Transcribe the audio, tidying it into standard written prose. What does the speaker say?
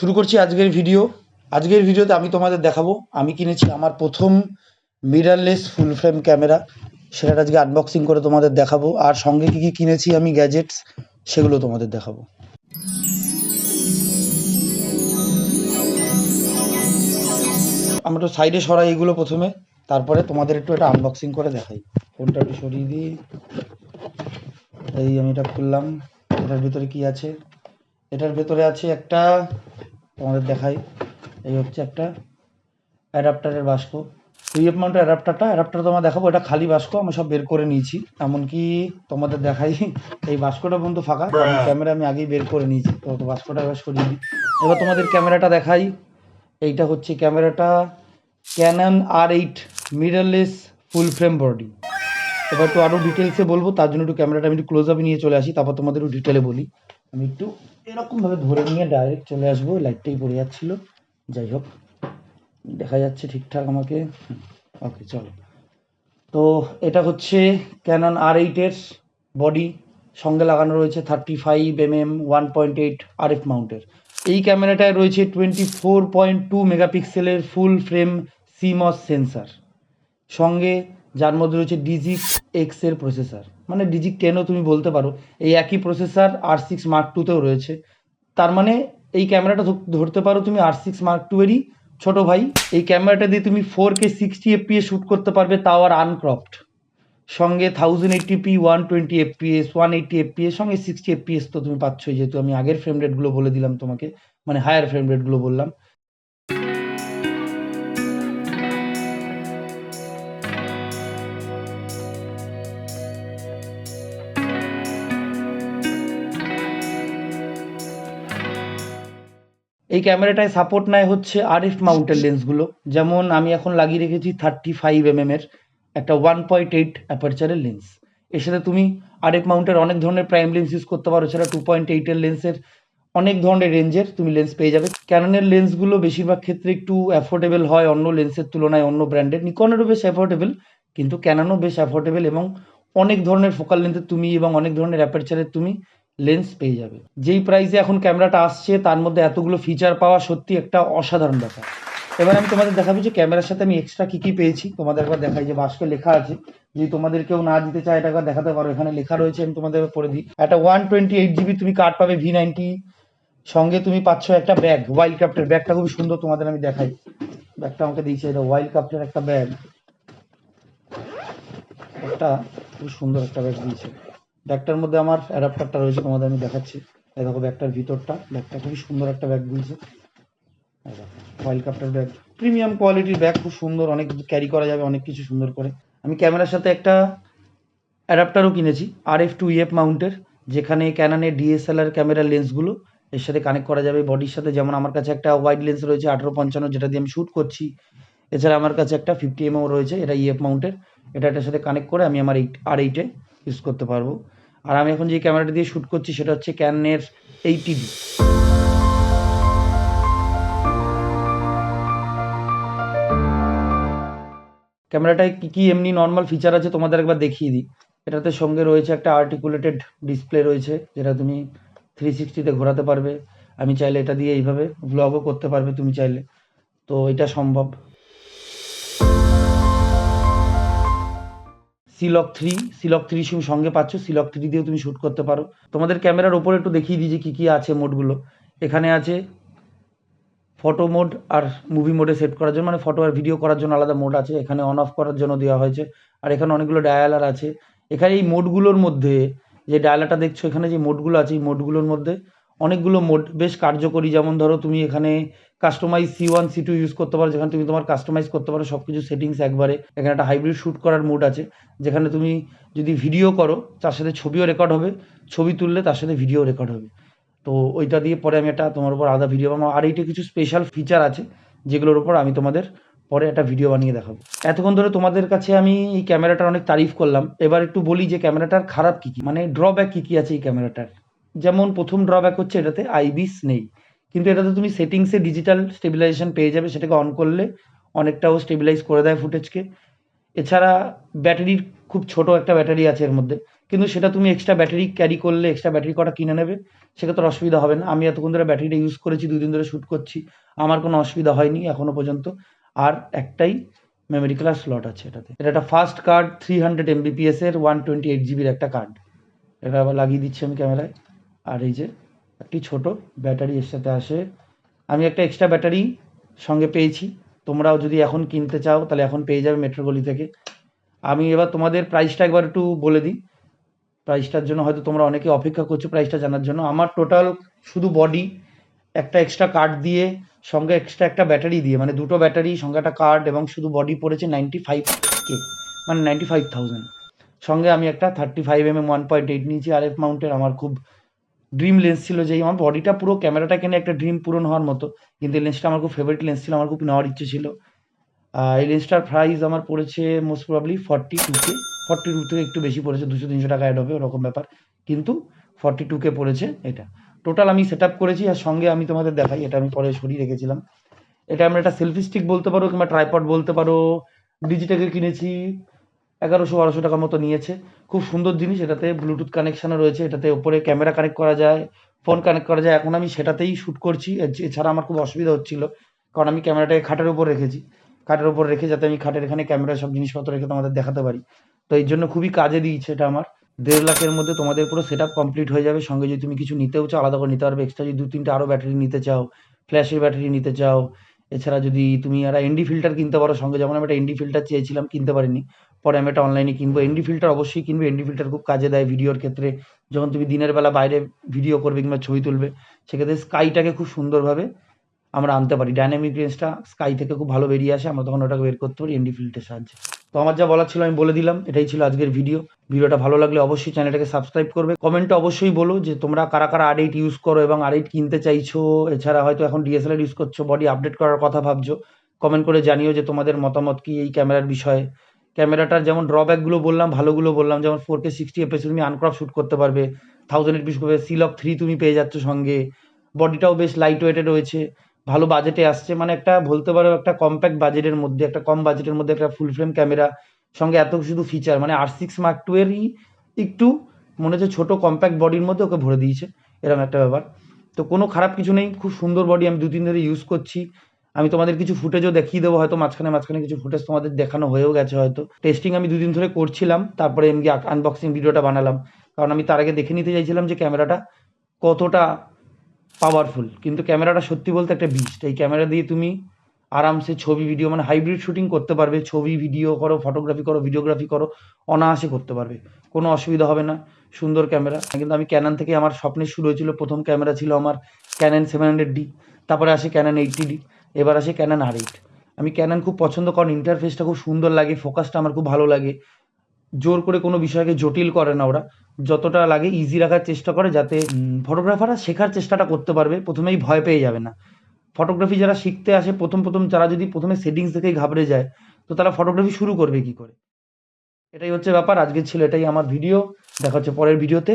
শুরু করছি আজকের ভিডিওতে আমি তোমাদের দেখাবো আমি কিনেছি আমার প্রথম মিররলেস ফুল ফ্রেম ক্যামেরা। সেটা আজকে আনবক্সিং করে তোমাদের দেখাবো, আর সঙ্গে কি কি কিনেছি আমি গ্যাজেটস সেগুলো তোমাদের দেখাবো। আমরা তো সাইডে সরাই এগুলো প্রথমে, তারপরে তোমাদের একটু এটা আনবক্সিং করে দেখাই। ফোনটা একটু সরিয়ে দিই। এই আমি এটা খুললাম। এটার ভেতরে কি আছে? এটার ভেতরে আছে একটা, তোমাদের দেখাই, এই হচ্ছে একটা অ্যাডাপ্টারের বাস্ক। পিএফ মাউন্টের অ্যাডাপ্টার তোমার দেখাবো। এটা খালি বাস্ক, আমি সব বের করে নিয়েছি, এমনকি তোমাদের দেখাই এই বাস্কটা পর্যন্ত ফাঁকা, কারণ ক্যামেরা আমি আগেই বের করে নিয়েছি। তো বাস্কটা এবার সরিয়ে দিই। এবার তোমাদের ক্যামেরাটা দেখাই। এইটা হচ্ছে ক্যামেরাটা, Canon R8 mirrorless full frame body. এবার একটু আরও ডিটেলসে বলবো, তার জন্য একটু ক্যামেরাটা আমি একটু ক্লোজ আপে নিয়ে চলে আসি, তারপর তোমাদের একটু ডিটেলে বলি। আমি একটু এরকমভাবে ধরে নিয়ে ডাইরেক্ট চলে আসবো, লাইটটাই পড়ে যাচ্ছিল, যাই হোক দেখা যাচ্ছে ঠিকঠাক আমাকে। ওকে চলো। তো এটা হচ্ছে ক্যানন R8 এর বডি, সঙ্গে লাগানো রয়েছে 35mm 1.8 RF মাউন্টের। এই ক্যামেরাটায় রয়েছে 24.2 মেগাপিক্সেলের ফুল ফ্রেম CMOS সেন্সার, সঙ্গে যার মধ্যে রয়েছে ডিজিক এক্স এর প্রসেসর, মানে ডিজিক 10ও তুমি বলতে পারো। এই একই প্রসেসর R6 Mark II তেও রয়েছে। তার মানে এই ক্যামেরাটা ধরতে পারো তুমি R6 Mark II এরই ছোট ভাই। এই ক্যামেরাটা দিয়ে তুমি 4K 60 fps শ্যুট করতে পারবে, তাও আর আনক্রপড। সঙ্গে 1080p 120 fps 180 fps, সঙ্গে 60 fps তো তুমি পাচ্ছই, যেহেতু আমি আগের ফ্রেম রেটগুলো বলে দিলাম তোমাকে, মানে হায়ার ফ্রেম রেটগুলো বললাম। এই ক্যামেরাটায় সাপোর্ট নেয় হচ্ছে RF মাউন্টের লেন্সগুলো, যেমন আমি এখন লাগিয়ে রেখেছি 35mm এর একটা 1.8 অ্যাপারচারের লেন্স। এর সাথে তুমি RF মাউন্টের অনেক ধরনের প্রাইম লেন্স ইউজ করতে পারো, এছাড়া 2.8 এর লেন্সের অনেক ধরনের রেঞ্জের তুমি লেন্স পেয়ে যাবে। ক্যাননের লেন্সগুলো বেশিরভাগ ক্ষেত্রে একটু অ্যাফোর্ডেবল হয় অন্য লেন্সের তুলনায়, অন্য ব্র্যান্ডের। নিকনেরও বেশ অ্যাফোর্ডেবল, কিন্তু ক্যাননও বেশ অ্যাফোর্ডেবল, এবং অনেক ধরনের ফোকাল লেন্থের তুমি এবং অনেক ধরনের অ্যাপারচারের তুমি লেন্স পেয়ে যাবে। যেই প্রাইসে এখন ক্যামেরাটা আসছে, তার মধ্যে এতগুলো ফিচার পাওয়া সত্যি একটা অসাধারণ ব্যাপার। এবার আমি তোমাদের দেখাবো যে ক্যামেরার সাথে আমি এক্সট্রা কী কী পেয়েছি। তোমাদের একবার দেখাই, যে বাস্কে লেখা আছে, যদি তোমাদের কেউ না দিতে চায় এটা একবার দেখাতে পারো। এখানে লেখা রয়েছে, আমি তোমাদের পড়ে দিই। একটা 128GB তুমি কার্ড পাবে V90, সঙ্গে তুমি পাচ্ছ একটা ব্যাগ, ওয়াইল্ড ক্রাফটের ব্যাগটা খুবই সুন্দর, তোমাদের আমি দেখাই। ব্যাগটা আমাকে দিয়েছে, এটা ওয়াইল্ড ক্রাফটের একটা ব্যাগ, একটা খুব সুন্দর একটা ব্যাগ দিয়েছে। ব্যাগটার মধ্যে আমার অ্যাডাপ্টারটা রয়েছে, তোমাদের আমি দেখাচ্ছি। এই দেখো ব্যাগটার ভিতরটা, ব্যাগটা খুবই সুন্দর একটা ব্যাগ দিয়েছে। ওয়াইল্ড ক্রাফটের ব্যাগ, প্রিমিয়াম কোয়ালিটির ব্যাগ, খুব সুন্দর, অনেক কিছু ক্যারি করা যাবে, অনেক কিছু সুন্দর করে। আমি ক্যামেরার সাথে একটা অ্যাডাপ্টারও কিনেছি RF to EF মাউন্টের, যেখানে ক্যাননের DSLR ক্যামেরার লেন্সগুলো এর সাথে কানেক্ট করা যাবে বডির সাথে। যেমন আমার কাছে একটা ওয়াইড লেন্স রয়েছে 1855, যেটা দিয়ে আমি শ্যুট করছি। এছাড়া আমার কাছে একটা 50mm রয়েছে, এটা EF মাউন্টের। এটার সাথে কানেক্ট করে আমি আমার R8 ইউজ করতে পারবো। আর আমি এখন যে ক্যামেরাটা দিয়ে শ্যুট করছি সেটা হচ্ছে ক্যাননের 80D। ক্যামেরাটায় কী কী এমনি নর্মাল ফিচার আছে তোমাদের একবার দেখিয়ে দিই। এটাতে সঙ্গে রয়েছে একটা আর্টিকুলেটেড ডিসপ্লে রয়েছে, যেটা তুমি 360তে ঘোরাতে পারবে। আমি চাইলে এটা দিয়ে এইভাবে ভ্লগও করতে পারবে তুমি চাইলে, তো এটা সম্ভব। C-Log 3 তুমি সঙ্গে পাচ্ছ, C-Log 3 দিয়েও তুমি শ্যুট করতে পারো। তোমাদের ক্যামেরার ওপরে একটু দেখিয়ে দিই যে কী কী আছে মোডগুলো। এখানে আছে ফটো মোড আর মুভি মোডে সেট করার জন্য, মানে ফটো আর ভিডিও করার জন্য আলাদা মোড আছে। এখানে অন অফ করার জন্য দেওয়া হয়েছে। আর এখানে অনেকগুলো ডায়ালার আছে। এখানে এই মোডগুলোর মধ্যে, যে ডায়ালারটা দেখছো এখানে যে মোডগুলো আছে, এই মোডগুলোর মধ্যে অনেকগুলো মোড বেশ কার্যকরী। যেমন ধরো তুমি এখানে কাস্টমাইজ C1 C2 ইউজ করতে পারো, যেখানে তুমি তোমার কাস্টমাইজ করতে পারো সব কিছু সেটিংস একবারে। এখানে একটা হাইব্রিড শ্যুট করার মোড আছে, যেখানে তুমি যদি ভিডিও করো তার সাথে ছবিও রেকর্ড হবে, ছবি তুললে তার সাথে ভিডিও রেকর্ড হবে। তো ওইটা দিয়ে পরে আমি একটা তোমার উপর আলাদা ভিডিও বানাবো। আর এইটা কিছু স্পেশাল ফিচার আছে, যেগুলোর উপর আমি তোমাদের পরে একটা ভিডিও বানিয়ে দেখাবো। এতক্ষণ ধরে তোমাদের কাছে আমি এই ক্যামেরাটার অনেক তারিফ করলাম, এবার একটু বলি যে ক্যামেরাটার খারাপ কী কী, মানে ড্রব্যাক কী কী আছে এই ক্যামেরাটার। যেমন প্রথম ড্রব্যাক হচ্ছে এটাতে আইবিস নেই, কিন্তু এটাতে তুমি সেটিংসে ডিজিটাল স্টেবিলাইজেশন পেয়ে যাবে, সেটাকে অন করলে অনেকটাও স্টেবিলাইজ করে দেয় ফুটেজকে। এছাড়া ব্যাটারির খুব ছোট একটা ব্যাটারি আছে এর মধ্যে, কিন্তু সেটা তুমি এক্সট্রা ব্যাটারি ক্যারি করলে এক্সট্রা ব্যাটারি কটা কিনে নেবে, সেক্ষেত্রে অসুবিধা হবে না। আমি এতক্ষণ ধরে ব্যাটারিটা ইউজ করেছি, 2 দিন ধরে শ্যুট করছি, আমার কোনো অসুবিধা হয়নি এখনও পর্যন্ত। আর একটাই মেমোরি কার্ড স্লট আছে এটাতে। এটা একটা ফাস্ট কার্ড 300 MBPS এর 128 জিবির একটা কার্ড। এটা আবার লাগিয়ে দিচ্ছি আমি ক্যামেরায়। আর এই যে একটি ছোট ব্যাটারি এর সাথে আসে। আমি একটা এক্সট্রা ব্যাটারি সঙ্গে পেয়েছি, তোমরাও যদি এখন কিনতে চাও তাহলে এখন পেয়ে যাবে মেট্রো গলি থেকে। আমি এবার তোমাদের প্রাইসটা একবার একটু বলে দিই। প্রাইসটার জন্য হয়তো তোমরা অনেকে অপেক্ষা করছো প্রাইসটা জানার জন্য। আমার টোটাল শুধু বডি, একটা এক্সট্রা কার্ড দিয়ে, সঙ্গে এক্সট্রা একটা ব্যাটারি দিয়ে, মানে দুটো ব্যাটারি সঙ্গে একটা কার্ড এবং শুধু বডি পড়েছে 95K, মানে 95,000। সঙ্গে আমি একটা 35mm 1.8 নিয়েছি RF মাউন্টের। আমার খুব ড্রিম লেন্স ছিল, যেই আমার বডিটা পুরো ক্যামেরাটা কিনে একটা ড্রিম পূরণ হওয়ার মতো, কিন্তু এই লেন্সটা আমার খুব ফেভারিট লেন্স ছিল, আমার খুব নেওয়ার ইচ্ছে ছিল। এই লেন্সটার প্রাইস আমার পড়েছে মোস্ট প্রবাবলি 42K। 42 থেকে একটু বেশি পড়েছে, 200-300 টাকা অ্যাড হবে ওরকম ব্যাপার, কিন্তু 42K পড়েছে এটা। টোটাল আমি সেট আপ করেছি। আর সঙ্গে আমি তোমাদের দেখাই, এটা আমি পরে সরিয়ে রেখেছিলাম। এটা আমরা একটা সেলফি স্টিক বলতে পারো কিংবা ট্রাইপড বলতে পারো। ডিজিটেকে কিনেছি, 1100-1200 টাকার মতো নিয়েছে। খুব সুন্দর জিনিস। এটাতে ব্লুটুথ কানেকশানও রয়েছে, এটাতে ওপরে ক্যামেরা কানেক্ট করা যায়, ফোন কানেক্ট করা যায়। এখন আমি সেটাতেই শ্যুট করছি, এছাড়া আমার খুব অসুবিধা হচ্ছিল, কারণ আমি ক্যামেরাটাকে খাটের উপর রেখেছি। খাটের উপর রেখে যাতে আমি খাটের এখানে ক্যামেরা সব জিনিসপত্র রেখে তোমাদের দেখাতে পারি, তো এই জন্য খুবই কাজে দিয়েছে এটা আমার। 1.5 লাখের মধ্যে তোমাদের পুরো সেট আপ কমপ্লিট হয়ে যাবে। সঙ্গে যদি তুমি কিছু নিতেও চাও আলাদা করে নিতে পারবে, এক্সট্রা যদি 2-3টে আরও ব্যাটারি নিতে চাও, ফ্ল্যাশের ব্যাটারি নিতে চাও। এছাড়া যদি তুমি একটা এনডি ফিল্টার কিনতে পারো সঙ্গে, যেমন আমি একটা এনডি ফিল্টার চেয়েছিলাম, কিনতে পারিনি, পরে আমি একটা অনলাইনে কিনবো। এনডি ফিল্টার অবশ্যই কিনবে, এনডি ফিল্টার খুব কাজে দেয় ভিডিওর ক্ষেত্রে। যখন তুমি দিনের বেলা বাইরে ভিডিও করবে কিংবা ছবি তুলবে, সেক্ষেত্রে স্কাইটাকে খুব সুন্দরভাবে আমরা আনতে পারি। ডাইনামিক রেঞ্জটা স্কাই থেকে খুব ভালো বেরিয়ে আসে, আমরা তখন ওটাকে বের করতে পারি এনডি ফিল্টারের সাহায্যে। তো আমার যা বলার ছিল আমি বলে দিলাম। এটাই ছিল আজকের ভিডিও। ভিডিওটা ভালো লাগলে অবশ্যই চ্যানেলটাকে সাবস্ক্রাইব করবে। কমেন্টে অবশ্যই বলো যে তোমরা কারা কারা R8 ইউজ করো এবং R8 কিনতে চাইছো। এছাড়া হয়তো এখন DSLR ইউজ করছো, বডি আপডেট করার কথা ভাবছো। কমেন্ট করে জানিও যে তোমাদের মতামত কি এই ক্যামেরার বিষয়ে। ক্যামেরাটার যেমন ড্রব্যাকগুলো বললাম, ভালোগুলো বললাম, যেমন 4K 60 FPS তুমি আনক্রপ শ্যুট করতে পারবে, 1080p করবে, C-Log 3 তুমি পেয়ে যাচ্ছ সঙ্গে। বডিটাও বেশ লাইট ওয়েটেড রয়েছে, ভালো বাজেটে আসছে, মানে একটা বলতে পারো একটা কম্প্যাক্ট বাজেটের মধ্যে, একটা কম বাজেটের মধ্যে একটা ফুল ফ্রেম ক্যামেরা, সঙ্গে এত শুধু ফিচার, মানে R6 Mark II এরই একটু মনে হচ্ছে ছোটো কম্প্যাক্ট বডির মধ্যে ওকে ভরে দিয়েছে, এরকম একটা ব্যাপার। তো কোনো খারাপ কিছু নেই, খুব সুন্দর বডি। আমি 2-3 ধরে ইউজ করছি। আমি তোমাদের কিছু ফুটেজও দেখিয়ে দেবো, হয়তো মাঝখানে কিছু ফুটেজ তোমাদের দেখানো হয়েও গেছে হয়তো। টেস্টিং আমি 2 দিন ধরে করছিলাম, তারপরে এমনি আনবক্সিং ভিডিওটা বানালাম, কারণ আমি তার আগে দেখে নিতে চাইছিলাম যে ক্যামেরাটা কতটা পাওয়ারফুল। কিন্তু ক্যামেরাটা সত্যি বলতে একটা বিস্ট। এই ক্যামেরা দিয়ে তুমি আরামসে ছবি ভিডিও, মানে হাইব্রিড শুটিং করতে পারবে। ছবি ভিডিও করো, ফটোগ্রাফি করো, ভিডিওগ্রাফি করো, অনায়াসে করতে পারবে, কোনো অসুবিধা হবে না। সুন্দর ক্যামেরা। কিন্তু আমি ক্যানন থেকে আমার স্বপ্নের শুরু হয়েছিল। প্রথম ক্যামেরা ছিল আমার ক্যানন 700D, তারপরে আসে ক্যানন 80D, এবার আসে ক্যানন R8। আমি ক্যানন খুব পছন্দ, কারণ ইন্টারফেসটা খুব সুন্দর লাগে, ফোকাসটা আমার খুব ভালো লাগে। জোর করে কোনো বিষয়কে জটিল করে না ওরা, যতটা লাগে ইজি রাখার চেষ্টা করে, যাতে ফটোগ্রাফাররা শেখার চেষ্টাটা করতে পারবে, প্রথমেই ভয় পেয়ে যাবে না। ফটোগ্রাফি যারা শিখতে আসে প্রথম যারা যদি প্রথমে সেটিংস দেখেই ঘাবড়ে যায়, তো তারা ফটোগ্রাফি শুরু করবে কি করে? এটাই হচ্ছে ব্যাপার। আজকে ছিল এটাই আমার ভিডিও। দেখা হচ্ছে পরের ভিডিওতে।